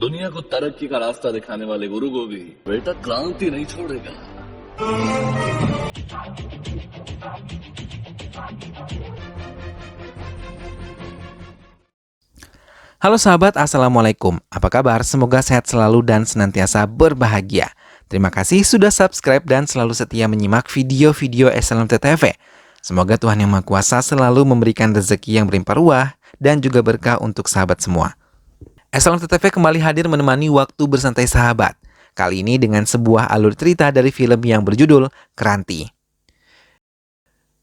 दुनिया को तरक्की का रास्ता दिखाने वाले गुरु को भी बेटा क्रांति नहीं छोड़ेगा। Halo sahabat, Assalamualaikum. Apa kabar? Semoga sehat selalu dan senantiasa berbahagia. Terima kasih sudah subscribe dan selalu setia menyimak video-video SLMT-TV. Semoga Tuhan Yang Maha Kuasa selalu memberikan rezeki yang berlimpah ruah dan juga berkah untuk sahabat semua. SLMT-TV kembali hadir menemani waktu bersantai sahabat. Kali ini dengan sebuah alur cerita dari film yang berjudul Kranti.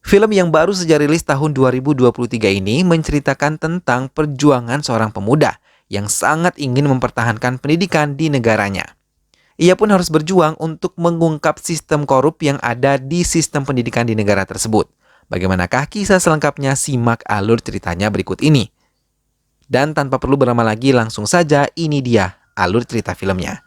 Film yang baru saja rilis tahun 2023 ini menceritakan tentang perjuangan seorang pemuda yang sangat ingin mempertahankan pendidikan di negaranya. Ia pun harus berjuang untuk mengungkap sistem korup yang ada di sistem pendidikan di negara tersebut. Bagaimanakah kisah selengkapnya? Simak alur ceritanya berikut ini. Dan tanpa perlu berlama lagi, langsung saja ini dia alur cerita filmnya.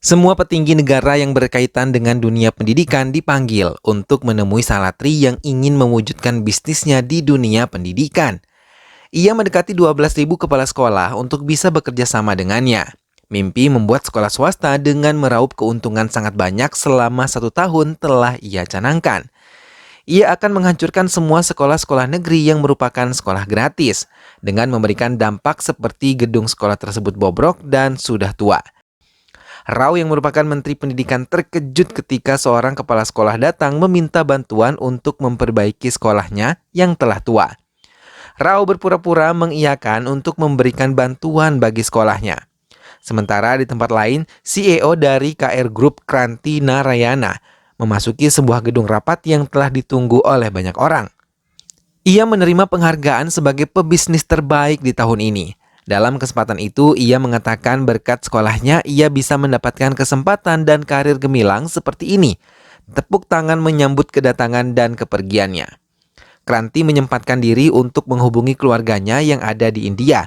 Semua petinggi negara yang berkaitan dengan dunia pendidikan dipanggil untuk menemui Salatri yang ingin mewujudkan bisnisnya di dunia pendidikan. Ia mendekati 12.000 kepala sekolah untuk bisa bekerja sama dengannya. Mimpi membuat sekolah swasta dengan meraup keuntungan sangat banyak selama 1 tahun telah ia canangkan. Ia akan menghancurkan semua sekolah-sekolah negeri yang merupakan sekolah gratis dengan memberikan dampak seperti gedung sekolah tersebut bobrok dan sudah tua. Rao yang merupakan Menteri Pendidikan terkejut ketika seorang kepala sekolah datang meminta bantuan untuk memperbaiki sekolahnya yang telah tua. Rao berpura-pura mengiyakan untuk memberikan bantuan bagi sekolahnya. Sementara di tempat lain, CEO dari KR Group Kranti Narayana memasuki sebuah gedung rapat yang telah ditunggu oleh banyak orang. Ia menerima penghargaan sebagai pebisnis terbaik di tahun ini. Dalam kesempatan itu, ia mengatakan berkat sekolahnya, ia bisa mendapatkan kesempatan dan karir gemilang seperti ini. Tepuk tangan menyambut kedatangan dan kepergiannya. Kranti menyempatkan diri untuk menghubungi keluarganya yang ada di India.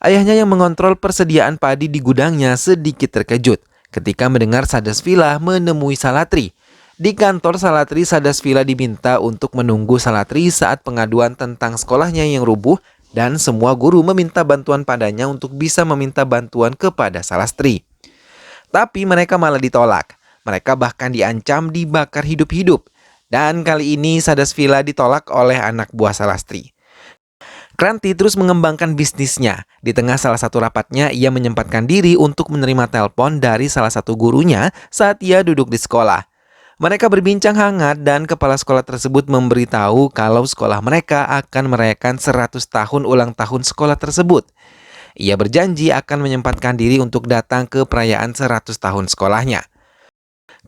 Ayahnya yang mengontrol persediaan padi di gudangnya sedikit terkejut ketika mendengar Sadasvila menemui Salatri. Di kantor Salatri, Sadasvila diminta untuk menunggu Salatri saat pengaduan tentang sekolahnya yang rubuh dan semua guru meminta bantuan padanya untuk bisa meminta bantuan kepada Salastri. Tapi mereka malah ditolak. Mereka bahkan diancam dibakar hidup-hidup. Dan kali ini Sadasvila ditolak oleh anak buah Salastri. Kranti terus mengembangkan bisnisnya. Di tengah salah satu rapatnya, ia menyempatkan diri untuk menerima telepon dari salah satu gurunya saat ia duduk di sekolah. Mereka berbincang hangat dan kepala sekolah tersebut memberitahu kalau sekolah mereka akan merayakan 100 tahun ulang tahun sekolah tersebut. Ia berjanji akan menyempatkan diri untuk datang ke perayaan 100 tahun sekolahnya.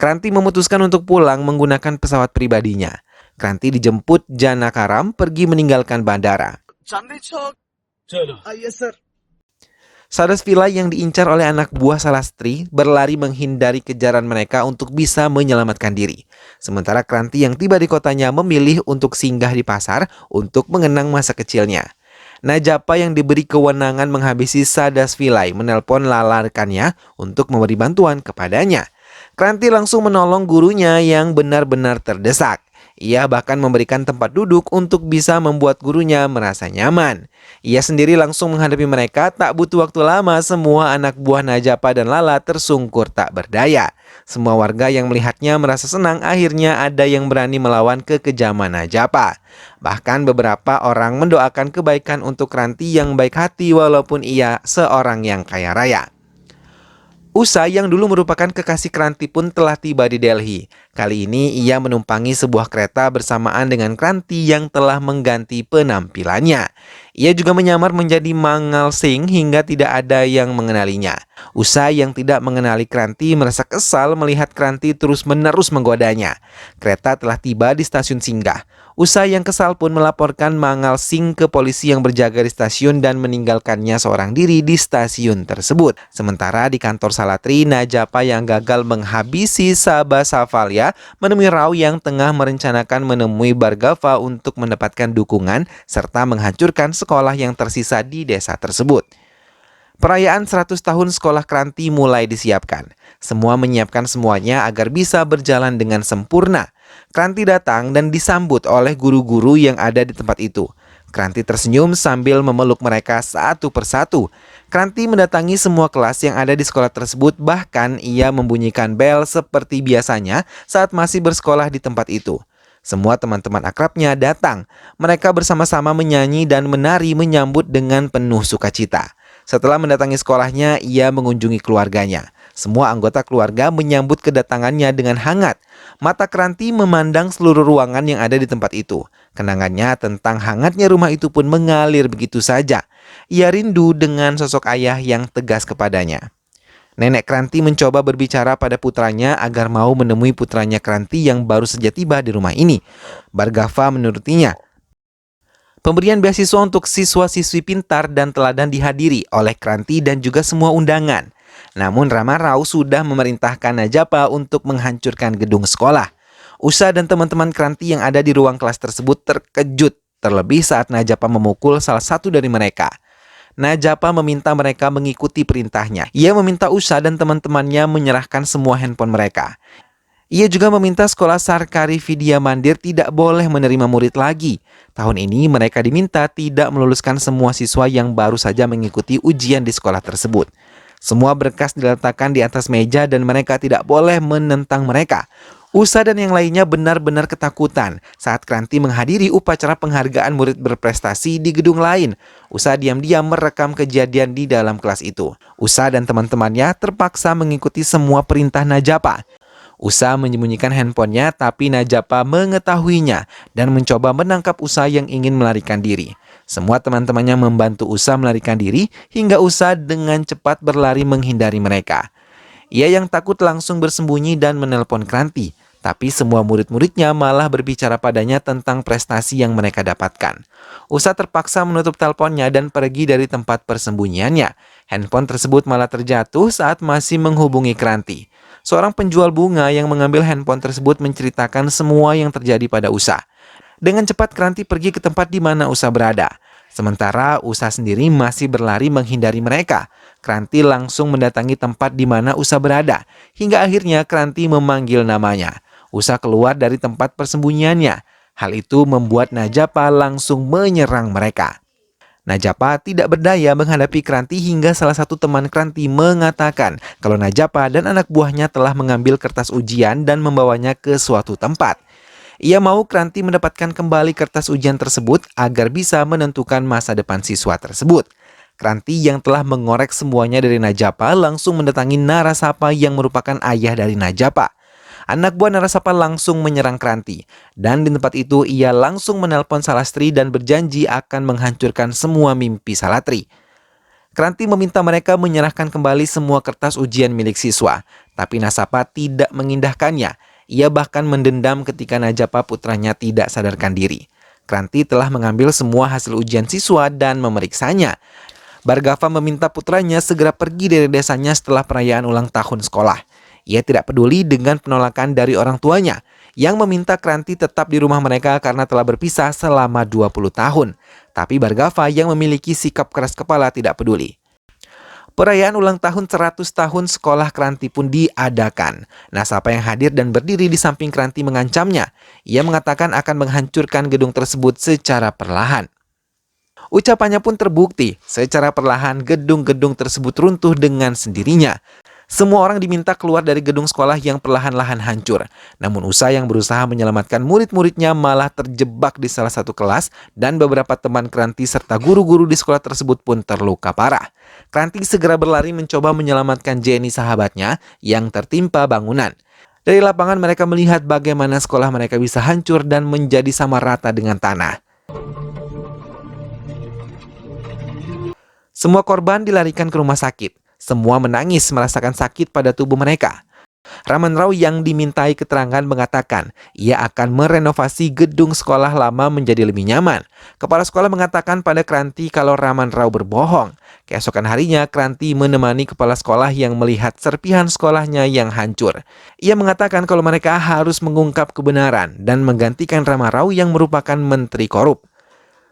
Kranti memutuskan untuk pulang menggunakan pesawat pribadinya. Kranti dijemput Janakaram pergi meninggalkan bandara. Sadasvila yang diincar oleh anak buah Salastri berlari menghindari kejaran mereka untuk bisa menyelamatkan diri. Sementara Kranti yang tiba di kotanya memilih untuk singgah di pasar untuk mengenang masa kecilnya. Najapa yang diberi kewenangan menghabisi Sadasvila menelpon lalarkannya untuk memberi bantuan kepadanya. Kranti langsung menolong gurunya yang benar-benar terdesak. Ia bahkan memberikan tempat duduk untuk bisa membuat gurunya merasa nyaman. Ia sendiri langsung menghadapi mereka, tak butuh waktu lama semua anak buah Najapa dan Lala tersungkur tak berdaya. Semua warga yang melihatnya merasa senang akhirnya ada yang berani melawan kekejaman Najapa. Bahkan beberapa orang mendoakan kebaikan untuk Kranti yang baik hati walaupun ia seorang yang kaya raya. Usa yang dulu merupakan kekasih Kranti pun telah tiba di Delhi. Kali ini ia menumpangi sebuah kereta bersamaan dengan Kranti yang telah mengganti penampilannya. Ia juga menyamar menjadi Mangal Singh hingga tidak ada yang mengenalinya. Usa yang tidak mengenali Kranti merasa kesal melihat Kranti terus-menerus menggodanya. Kereta telah tiba di stasiun singgah. Usa yang kesal pun melaporkan Mangal Singh ke polisi yang berjaga di stasiun dan meninggalkannya seorang diri di stasiun tersebut. Sementara di kantor Salatri, Najapa yang gagal menghabisi Sabah Savalia menemui Rao yang tengah merencanakan menemui Bhargava untuk mendapatkan dukungan serta menghancurkan sekolah yang tersisa di desa tersebut. Perayaan 100 tahun sekolah Kranti mulai disiapkan. Semua menyiapkan semuanya agar bisa berjalan dengan sempurna. Kranti datang dan disambut oleh guru-guru yang ada di tempat itu. Kranti tersenyum sambil memeluk mereka satu persatu. Kranti mendatangi semua kelas yang ada di sekolah tersebut, bahkan ia membunyikan bel seperti biasanya saat masih bersekolah di tempat itu. Semua teman-teman akrabnya datang. Mereka bersama-sama menyanyi dan menari menyambut dengan penuh sukacita. Setelah mendatangi sekolahnya, ia mengunjungi keluarganya. Semua anggota keluarga menyambut kedatangannya dengan hangat. Mata Kranti memandang seluruh ruangan yang ada di tempat itu. Kenangannya tentang hangatnya rumah itu pun mengalir begitu saja. Ia rindu dengan sosok ayah yang tegas kepadanya. Nenek Kranti mencoba berbicara pada putranya agar mau menemui putranya Kranti yang baru saja tiba di rumah ini. Bhargava menurutinya. Pemberian beasiswa untuk siswa-siswi pintar dan teladan dihadiri oleh Kranti dan juga semua undangan. Namun Rama Rao sudah memerintahkan Najapa untuk menghancurkan gedung sekolah. Usa dan teman-teman Kranti yang ada di ruang kelas tersebut terkejut, terlebih saat Najapa memukul salah satu dari mereka. Najapa meminta mereka mengikuti perintahnya. Ia meminta Usa dan teman-temannya menyerahkan semua handphone mereka. Ia juga meminta sekolah Sarkari Vidya Mandir tidak boleh menerima murid lagi. Tahun ini mereka diminta tidak meluluskan semua siswa yang baru saja mengikuti ujian di sekolah tersebut. Semua berkas diletakkan di atas meja dan mereka tidak boleh menentang mereka. Usa dan yang lainnya benar-benar ketakutan saat Kranti menghadiri upacara penghargaan murid berprestasi di gedung lain. Usa diam-diam merekam kejadian di dalam kelas itu. Usa dan teman-temannya terpaksa mengikuti semua perintah Najapa. Usa menyembunyikan handphonenya, tapi Najapa mengetahuinya dan mencoba menangkap Usa yang ingin melarikan diri. Semua teman-temannya membantu Usa melarikan diri hingga Usa dengan cepat berlari menghindari mereka. Ia yang takut langsung bersembunyi dan menelpon Kranti, tapi semua murid-muridnya malah berbicara padanya tentang prestasi yang mereka dapatkan. Usa terpaksa menutup teleponnya dan pergi dari tempat persembunyiannya. Handphone tersebut malah terjatuh saat masih menghubungi Kranti. Seorang penjual bunga yang mengambil handphone tersebut menceritakan semua yang terjadi pada Usa. Dengan cepat Kranti pergi ke tempat di mana Usa berada. Sementara Usa sendiri masih berlari menghindari mereka. Kranti langsung mendatangi tempat di mana Usa berada. Hingga akhirnya Kranti memanggil namanya. Usa keluar dari tempat persembunyiannya. Hal itu membuat Najapa langsung menyerang mereka. Najapa tidak berdaya menghadapi Kranti hingga salah satu teman Kranti mengatakan kalau Najapa dan anak buahnya telah mengambil kertas ujian dan membawanya ke suatu tempat. Ia mau Kranti mendapatkan kembali kertas ujian tersebut agar bisa menentukan masa depan siswa tersebut. Kranti yang telah mengorek semuanya dari Najapa langsung mendatangi Narasapa yang merupakan ayah dari Najapa. Anak buah Narasapa langsung menyerang Kranti, dan di tempat itu ia langsung menelpon Salastri dan berjanji akan menghancurkan semua mimpi Salatri. Kranti meminta mereka menyerahkan kembali semua kertas ujian milik siswa, tapi Nasapa tidak mengindahkannya. Ia bahkan mendendam ketika Najapa putranya tidak sadarkan diri. Kranti telah mengambil semua hasil ujian siswa dan memeriksanya. Bhargava meminta putranya segera pergi dari desanya setelah perayaan ulang tahun sekolah. Ia tidak peduli dengan penolakan dari orang tuanya yang meminta Kranti tetap di rumah mereka karena telah berpisah selama 20 tahun. Tapi Bhargava yang memiliki sikap keras kepala tidak peduli. Perayaan ulang tahun 100 tahun sekolah Kranti pun diadakan. Nasapa yang hadir dan berdiri di samping Kranti mengancamnya. Ia mengatakan akan menghancurkan gedung tersebut secara perlahan. Ucapannya pun terbukti. Secara perlahan gedung-gedung tersebut runtuh dengan sendirinya. Semua orang diminta keluar dari gedung sekolah yang perlahan-lahan hancur. Namun Usa yang berusaha menyelamatkan murid-muridnya malah terjebak di salah satu kelas dan beberapa teman Kranti serta guru-guru di sekolah tersebut pun terluka parah. Kranti segera berlari mencoba menyelamatkan Jenny sahabatnya yang tertimpa bangunan. Dari lapangan mereka melihat bagaimana sekolah mereka bisa hancur dan menjadi sama rata dengan tanah. Semua korban dilarikan ke rumah sakit. Semua menangis merasakan sakit pada tubuh mereka. Raman Rao yang dimintai keterangan mengatakan ia akan merenovasi gedung sekolah lama menjadi lebih nyaman. Kepala sekolah mengatakan pada Kranti kalau Raman Rao berbohong. Keesokan harinya, Kranti menemani kepala sekolah yang melihat serpihan sekolahnya yang hancur. Ia mengatakan kalau mereka harus mengungkap kebenaran dan menggantikan Raman Rao yang merupakan menteri korup.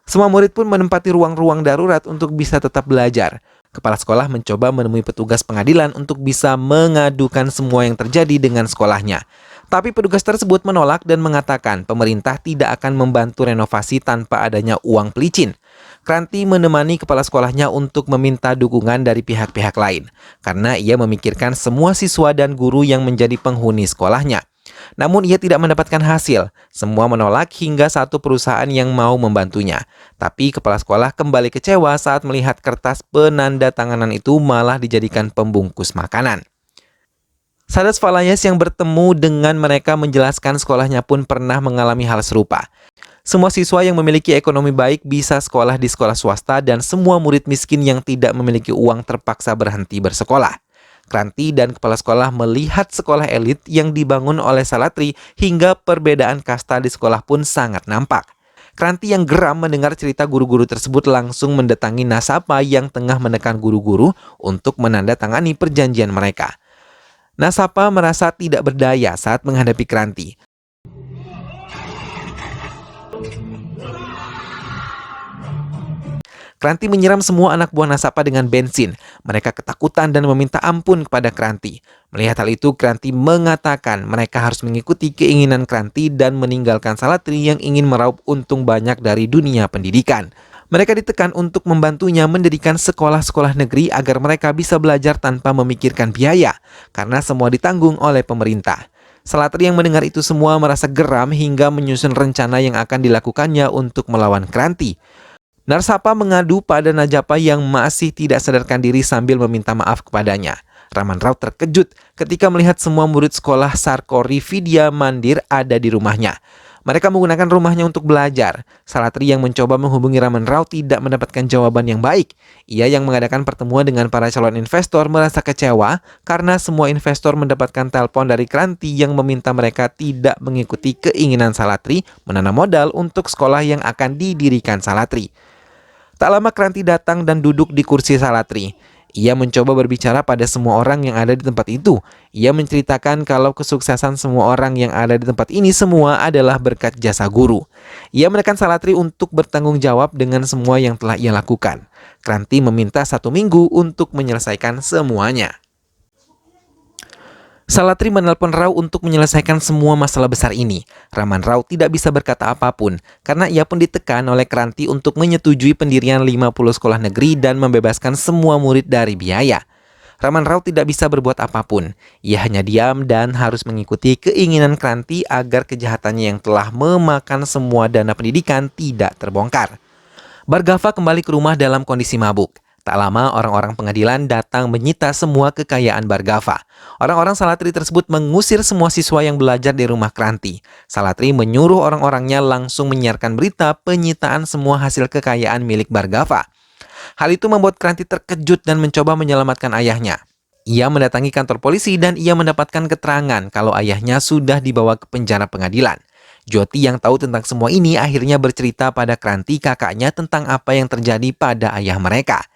Semua murid pun menempati ruang-ruang darurat untuk bisa tetap belajar. Kepala sekolah mencoba menemui petugas pengadilan untuk bisa mengadukan semua yang terjadi dengan sekolahnya. Tapi petugas tersebut menolak dan mengatakan pemerintah tidak akan membantu renovasi tanpa adanya uang pelicin. Kranti menemani kepala sekolahnya untuk meminta dukungan dari pihak-pihak lain, karena ia memikirkan semua siswa dan guru yang menjadi penghuni sekolahnya. Namun ia tidak mendapatkan hasil. Semua menolak hingga satu perusahaan yang mau membantunya. Tapi kepala sekolah kembali kecewa saat melihat kertas penandatanganan itu malah dijadikan pembungkus makanan. Sadas Falayas yang bertemu dengan mereka menjelaskan sekolahnya pun pernah mengalami hal serupa. Semua siswa yang memiliki ekonomi baik bisa sekolah di sekolah swasta dan semua murid miskin yang tidak memiliki uang terpaksa berhenti bersekolah. Kranti dan kepala sekolah melihat sekolah elit yang dibangun oleh Salatri hingga perbedaan kasta di sekolah pun sangat nampak. Kranti yang geram mendengar cerita guru-guru tersebut langsung mendatangi Nasapa yang tengah menekan guru-guru untuk menandatangani perjanjian mereka. Nasapa merasa tidak berdaya saat menghadapi Kranti. Kranti menyiram semua anak buah Nasapa dengan bensin. Mereka ketakutan dan meminta ampun kepada Kranti. Melihat hal itu, Kranti mengatakan mereka harus mengikuti keinginan Kranti dan meninggalkan Salatri yang ingin meraup untung banyak dari dunia pendidikan. Mereka ditekan untuk membantunya mendirikan sekolah-sekolah negeri agar mereka bisa belajar tanpa memikirkan biaya, karena semua ditanggung oleh pemerintah. Salatri yang mendengar itu semua merasa geram hingga menyusun rencana yang akan dilakukannya untuk melawan Kranti. Narsapa mengadu pada Najapa yang masih tidak sadarkan diri sambil meminta maaf kepadanya. Raman Rao terkejut ketika melihat semua murid sekolah Sarkori Vidya Mandir ada di rumahnya. Mereka menggunakan rumahnya untuk belajar. Salatri yang mencoba menghubungi Raman Rao tidak mendapatkan jawaban yang baik. Ia yang mengadakan pertemuan dengan para calon investor merasa kecewa karena semua investor mendapatkan telepon dari Kranti yang meminta mereka tidak mengikuti keinginan Salatri menanam modal untuk sekolah yang akan didirikan Salatri. Tak lama Kranti datang dan duduk di kursi Salatri. Ia mencoba berbicara pada semua orang yang ada di tempat itu. Ia menceritakan kalau kesuksesan semua orang yang ada di tempat ini semua adalah berkat jasa guru. Ia menekan Salatri untuk bertanggung jawab dengan semua yang telah ia lakukan. Kranti meminta 1 minggu untuk menyelesaikan semuanya. Salatri menelpon Rao untuk menyelesaikan semua masalah besar ini. Raman Rao tidak bisa berkata apapun karena ia pun ditekan oleh Kranti untuk menyetujui pendirian 50 sekolah negeri dan membebaskan semua murid dari biaya. Raman Rao tidak bisa berbuat apapun. Ia hanya diam dan harus mengikuti keinginan Kranti agar kejahatannya yang telah memakan semua dana pendidikan tidak terbongkar. Bhargava kembali ke rumah dalam kondisi mabuk. Tak lama, orang-orang pengadilan datang menyita semua kekayaan Bhargava. Orang-orang Salatri tersebut mengusir semua siswa yang belajar di rumah Kranti. Salatri menyuruh orang-orangnya langsung menyiarkan berita penyitaan semua hasil kekayaan milik Bhargava. Hal itu membuat Kranti terkejut dan mencoba menyelamatkan ayahnya. Ia mendatangi kantor polisi dan ia mendapatkan keterangan kalau ayahnya sudah dibawa ke penjara pengadilan. Jyoti yang tahu tentang semua ini akhirnya bercerita pada Kranti kakaknya tentang apa yang terjadi pada ayah mereka.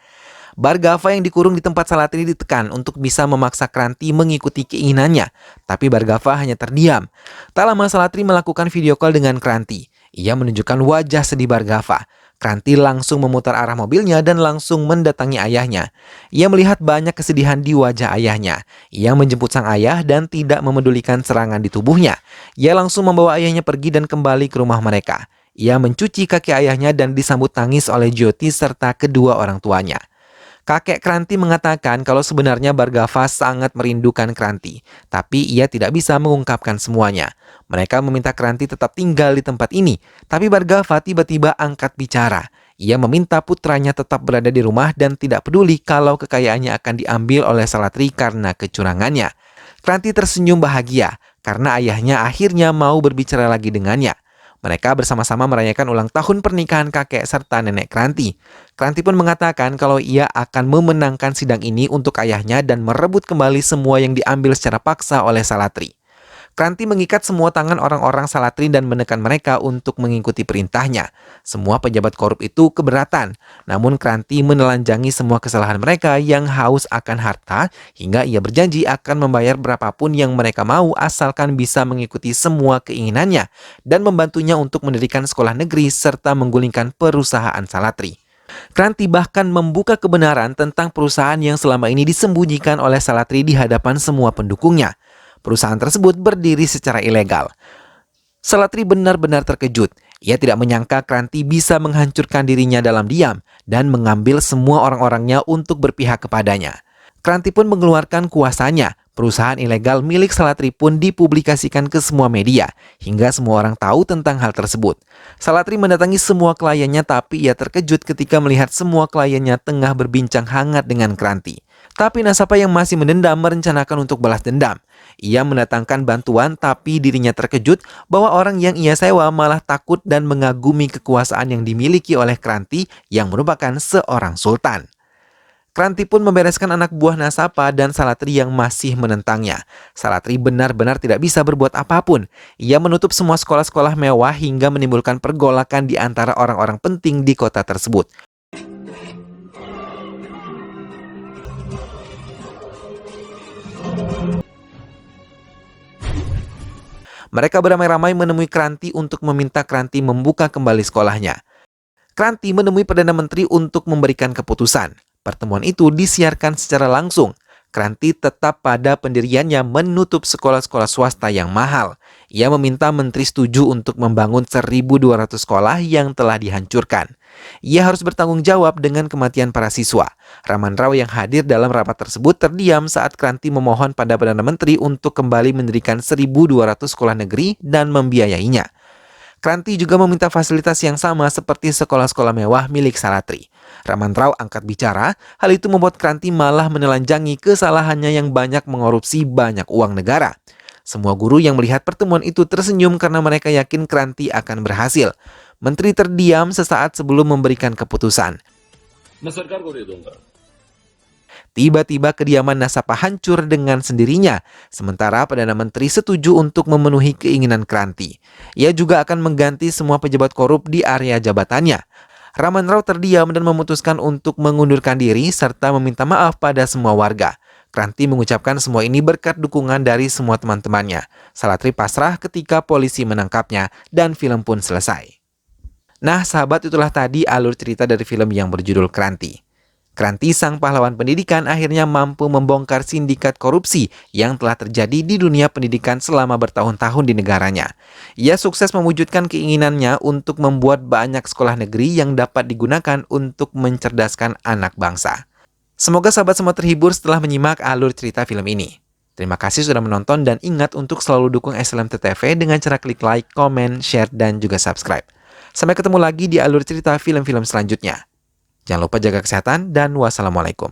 Bhargava yang dikurung di tempat Salatri ditekan untuk bisa memaksa Kranti mengikuti keinginannya, tapi Bhargava hanya terdiam. Tak lama Salatri melakukan video call dengan Kranti. Ia menunjukkan wajah sedih Bhargava. Kranti langsung memutar arah mobilnya dan langsung mendatangi ayahnya. Ia melihat banyak kesedihan di wajah ayahnya. Ia menjemput sang ayah dan tidak memedulikan serangan di tubuhnya. Ia langsung membawa ayahnya pergi dan kembali ke rumah mereka. Ia mencuci kaki ayahnya dan disambut tangis oleh Jyoti serta kedua orang tuanya. Kakek Kranti mengatakan kalau sebenarnya Bhargava sangat merindukan Kranti, tapi ia tidak bisa mengungkapkan semuanya. Mereka meminta Kranti tetap tinggal di tempat ini, tapi Bhargava tiba-tiba angkat bicara. Ia meminta putranya tetap berada di rumah dan tidak peduli kalau kekayaannya akan diambil oleh Salatri karena kecurangannya. Kranti tersenyum bahagia karena ayahnya akhirnya mau berbicara lagi dengannya. Mereka bersama-sama merayakan ulang tahun pernikahan kakek serta nenek Kranti. Kranti pun mengatakan kalau ia akan memenangkan sidang ini untuk ayahnya dan merebut kembali semua yang diambil secara paksa oleh Salatri. Kranti mengikat semua tangan orang-orang Salatri dan menekan mereka untuk mengikuti perintahnya. Semua pejabat korup itu keberatan, namun Kranti menelanjangi semua kesalahan mereka yang haus akan harta hingga ia berjanji akan membayar berapapun yang mereka mau asalkan bisa mengikuti semua keinginannya dan membantunya untuk mendirikan sekolah negeri serta menggulingkan perusahaan Salatri. Kranti bahkan membuka kebenaran tentang perusahaan yang selama ini disembunyikan oleh Salatri di hadapan semua pendukungnya. Perusahaan tersebut berdiri secara ilegal. Salatri benar-benar terkejut. Ia tidak menyangka Kranti bisa menghancurkan dirinya dalam diam dan mengambil semua orang-orangnya untuk berpihak kepadanya. Kranti pun mengeluarkan kuasanya. Perusahaan ilegal milik Salatri pun dipublikasikan ke semua media, hingga semua orang tahu tentang hal tersebut. Salatri mendatangi semua kliennya, tapi ia terkejut ketika melihat semua kliennya tengah berbincang hangat dengan Kranti. Tapi nasabah yang masih mendendam merencanakan untuk balas dendam. Ia mendatangkan bantuan, tapi dirinya terkejut bahwa orang yang ia sewa malah takut dan mengagumi kekuasaan yang dimiliki oleh Kranti yang merupakan seorang sultan. Kranti pun membereskan anak buah Nasapa dan Salatri yang masih menentangnya. Salatri benar-benar tidak bisa berbuat apapun. Ia menutup semua sekolah-sekolah mewah hingga menimbulkan pergolakan di antara orang-orang penting di kota tersebut. Mereka beramai-ramai menemui Kranti untuk meminta Kranti membuka kembali sekolahnya. Kranti menemui Perdana Menteri untuk memberikan keputusan. Pertemuan itu disiarkan secara langsung. Kranti tetap pada pendiriannya menutup sekolah-sekolah swasta yang mahal. Ia meminta menteri setuju untuk membangun 1.200 sekolah yang telah dihancurkan. Ia harus bertanggung jawab dengan kematian para siswa. Raman Rao yang hadir dalam rapat tersebut terdiam saat Kranti memohon pada Perdana Menteri untuk kembali mendirikan 1.200 sekolah negeri dan membiayainya. Kranti juga meminta fasilitas yang sama seperti sekolah-sekolah mewah milik Salatri. Raman Rao angkat bicara, hal itu membuat Kranti malah menelanjangi kesalahannya yang banyak mengorupsi banyak uang negara. Semua guru yang melihat pertemuan itu tersenyum karena mereka yakin Kranti akan berhasil. Menteri terdiam sesaat sebelum memberikan keputusan. Tiba-tiba kediaman Nasapa hancur dengan sendirinya, sementara Perdana Menteri setuju untuk memenuhi keinginan Kranti. Ia juga akan mengganti semua pejabat korup di area jabatannya. Raman Rao terdiam dan memutuskan untuk mengundurkan diri serta meminta maaf pada semua warga. Kranti mengucapkan semua ini berkat dukungan dari semua teman-temannya. Salatri pasrah ketika polisi menangkapnya dan film pun selesai. Nah, sahabat, itulah tadi alur cerita dari film yang berjudul Kranti. Kranti, sang pahlawan pendidikan, akhirnya mampu membongkar sindikat korupsi yang telah terjadi di dunia pendidikan selama bertahun-tahun di negaranya. Ia sukses mewujudkan keinginannya untuk membuat banyak sekolah negeri yang dapat digunakan untuk mencerdaskan anak bangsa. Semoga sahabat semua terhibur setelah menyimak alur cerita film ini. Terima kasih sudah menonton dan ingat untuk selalu dukung SLMT TV dengan cara klik like, komen, share, dan juga subscribe. Sampai ketemu lagi di alur cerita film-film selanjutnya. Jangan lupa jaga kesehatan dan wassalamualaikum.